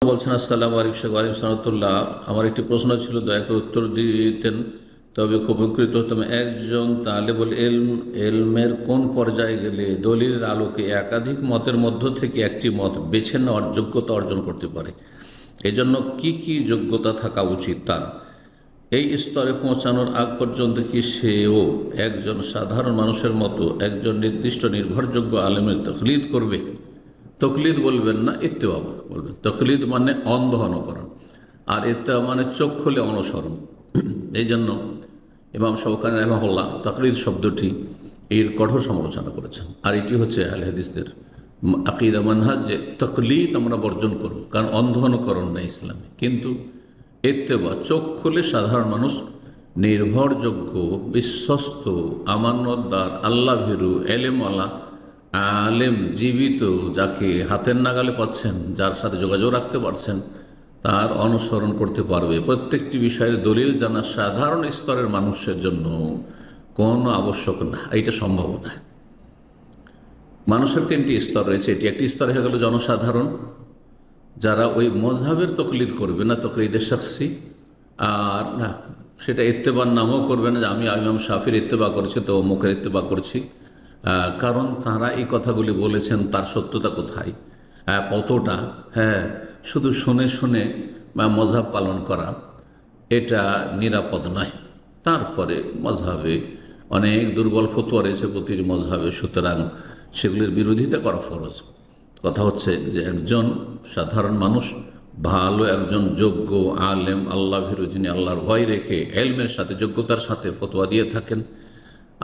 বলছেন, আসসালামু আলাইকুম শেখ ওয়ালিম সালাতুল্লাহ। আমার একটি প্রশ্ন ছিল, দয়া করে উত্তর দিতেন তবে খুব উপকৃত হতাম। একজন তালেবুল এলমের কোন পর্যায়ে গেলে দলিলের আলোকে একাধিক মতের মধ্য থেকে একটি মত বেছে নেওয়ার যোগ্যতা অর্জন করতে পারে? এজন্য কি কি যোগ্যতা থাকা উচিত তার? এই স্তরে পৌঁছানোর আগ পর্যন্ত কি সেও একজন সাধারণ মানুষের মতো একজন নির্দিষ্ট নির্ভরযোগ্য আলেমের তকলিদ করবে? তকলিদ বলবেন না, ইত্তেবা বলবেন। তকলিদ মানে অন্ধ অনুকরণ, আর ইত্তেবা মানে চোখ খুলে অনুসরণ। এই জন্য ইমাম শাওকানি রাহিমাহুল্লাহ তকলিদ শব্দটি এর কঠোর সমালোচনা করেছেন। আর এটি হচ্ছে আহলে হাদিসদের আকীদা মানহাজ যে তকলিদ আমরা বর্জন করব, কারণ অন্ধ অনুকরণ নেই ইসলামে। কিন্তু ইত্তেবা, চোখ খুলে সাধারণ মানুষ নির্ভরযোগ্য, বিশ্বস্ত, আমানতদার, আল্লাহ ভীরু, এলেমওয়ালা আলেম, জীবিত, যাকে হাতের নাগালে পাচ্ছেন, যার সাথে যোগাযোগ রাখতে পারছেন, তার অনুসরণ করতে পারবে। প্রত্যেকটি বিষয়ের দলিল জানা সাধারণ স্তরের মানুষের জন্য কোনো আবশ্যক না, এটা সম্ভব না। মানুষের তিনটি স্তর রয়েছে। এটি একটি স্তর হয়ে গেল জনসাধারণ, যারা ওই মযহাবের তকলিদ করবে না, তকলিদের শাখসি। আর না, সেটা ইত্তেবার নামও করবে না যে আমি ইমাম শাফির ইত্তেবা করছি তো অমুকের ইত্তেবা করছি, কারণ তারা এই কথাগুলি বলেছেন, তার সত্যতা কোথায়, কতটা। শুধু শুনে শুনে মযহাব পালন করা এটা নিরাপদ নয়। তারপরে মযহাবে অনেক দুর্বল ফতোয়া রয়েছে প্রতিটি মযহাবে, সুতরাং সেগুলির বিরোধিতা করা ফরজ। কথা হচ্ছে যে একজন সাধারণ মানুষ, ভালো একজন যোগ্য আলেম, আল্লাহ ভীরু, যিনি আল্লাহর ভয় রেখে এলমের সাথে যোগ্যতার সাথে ফতোয়া দিয়ে থাকেন,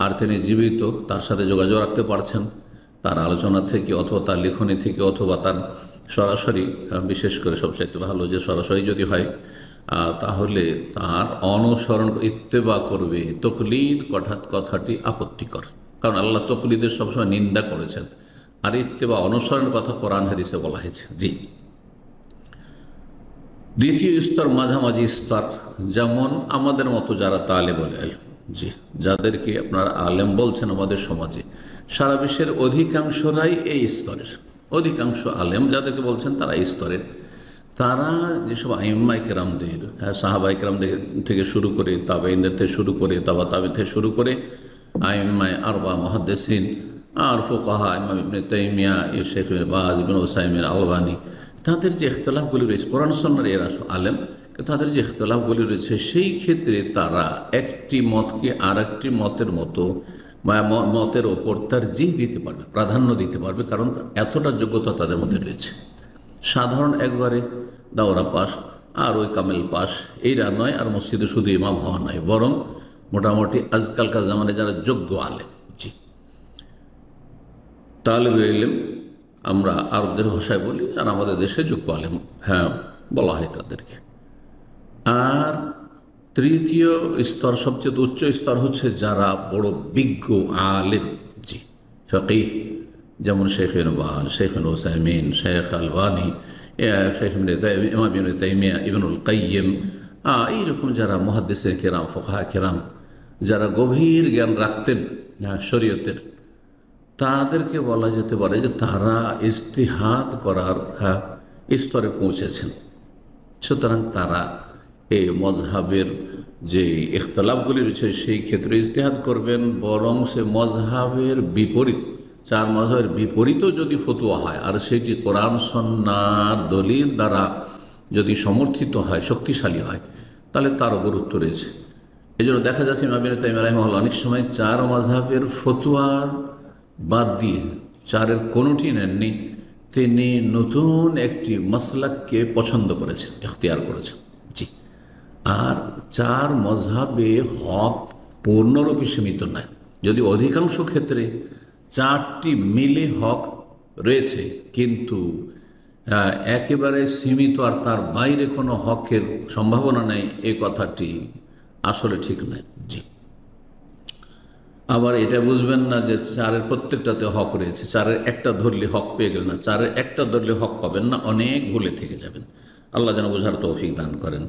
আর তিনি জীবিত, তার সাথে যোগাযোগ রাখতে পারছেন, তার আলোচনা থেকে অথবা তার লেখনী থেকে অথবা তার সরাসরি, বিশেষ করে সবচেয়ে ভালো যে সরাসরি যদি হয়, তাহলে তার অনুসরণ ইত্তেবা করবে। তকলিদ কথাটি আপত্তিকর, কারণ আল্লাহ তকলিদের সবসময় নিন্দা করেছেন, আর ইত্তেবা অনুসরণ কথা কোরআন হাদিসে বলা হয়েছে। জি। দ্বিতীয় স্তর মাঝামাঝি স্তর, যেমন আমাদের মতো যারা তালেবুল ইলম, জি, যাদেরকে আপনারা আলেম বলছেন আমাদের সমাজে, সারা বিশ্বের অধিকাংশরাই এই স্তরের, অধিকাংশ আলেম যাদেরকে বলছেন তারা এই স্তরের। তারা যেসব আইম্মায়ে কেরামদের, সাহাবায়ে কেরামদের থেকে শুরু করে, তাবেঈনদের থেকে শুরু করে, তাবা তাবেঈন থেকে শুরু করে আইম্মায়ে আরবা, মুহাদ্দিসিন আর ফুকাহা, ইমাম ইবনে তাইমিয়া, শেখ ইবনে বাজ, ইবনে উসাইমিন, আলবানী, তাদের যে ইখতিলাফগুলি রয়েছে, কোরআন সুন্নাহর এরা আলেম, তাদের যে ইখতিলাফগুলি রয়েছে, সেই ক্ষেত্রে তারা একটি মতকে আর একটি মতের মতো মতের ওপর তারজিহ দিতে পারবে, প্রাধান্য দিতে পারবে, কারণ এতটা যোগ্যতা তাদের মধ্যে রয়েছে। সাধারণ একবারে দাওরা পাস আর ওই কামেল পাস এইরা নয়, আর মসজিদে শুধু ইমাম হওয়া নয়, বরং মোটামুটি আজকালকার জামানায় যারা যোগ্য আলেম, জি, তালেবে ইলম আমরা আরবদের ভাষায় বলি, আর আমাদের দেশে যোগ্য আলেম বলা হয় তাদেরকে। আর তৃতীয় স্তর, সবচেয়ে উচ্চ স্তর হচ্ছে যারা বড় বিজ্ঞ আলেম, জি, ফকিহ, যেমন শেখ ইবনে বাজ, শেখ ইবনে উসাইমিন, শেখ আলবানী, শেখ ইমাম ইবনে তাইমিয়া, ইবনুল কাইয়িম, এইরকম যারা মুহাদ্দিসিন কেরাম, ফুকাহা কেরাম, যারা গভীর জ্ঞান রাখতেন শরীয়তের, তাদেরকে বলা যেতে পারে যে তারা ইজতিহাদ করার স্তরে পৌঁছেছেন। সুতরাং তারা এই মযহাবের যে ইখতিলাফগুলি রয়েছে সেই ক্ষেত্রে ইজতিহাদ করবেন, বরং সে মযহাবের বিপরীত, চার মযহাবের বিপরীতও যদি ফতোয়া হয়, আর সেটি কোরআন সুন্নাহর দলিল দ্বারা যদি সমর্থিত হয়, শক্তিশালী হয়, তাহলে তারও গুরুত্ব রয়েছে। এই জন্য দেখা যাচ্ছে ইমাম ইবনে তাইমিয়া রাহিমাহুল্লাহ অনেক সময় চার মযহাবের ফতোয়ার বাদ দিয়ে, চারের কোনোটি নেননি, তিনি নতুন একটি মাসলাককে পছন্দ করেছেন, ইখতিয়ার করেছেন, জি। আর চার মযহাবে হক পূর্ণরূপে সীমিত নয়, যদি অধিকাংশ ক্ষেত্রে চারটি মিলে হক রয়েছে, কিন্তু একেবারে সীমিত আর তার বাইরে কোনো হকের সম্ভাবনা নেই, এই কথাটি আসলে ঠিক নয়, জি। আবার এটা বুঝবেন না যে চারের প্রত্যেকটাতে হক রয়েছে, চারের একটা ধরলে হক পেয়ে গেলেন না, চারের একটা ধরলে হক পাবেন না, অনেক ভুলে থেকে যাবেন। আল্লাহ যেন বোঝার তৌফিক দান করেন।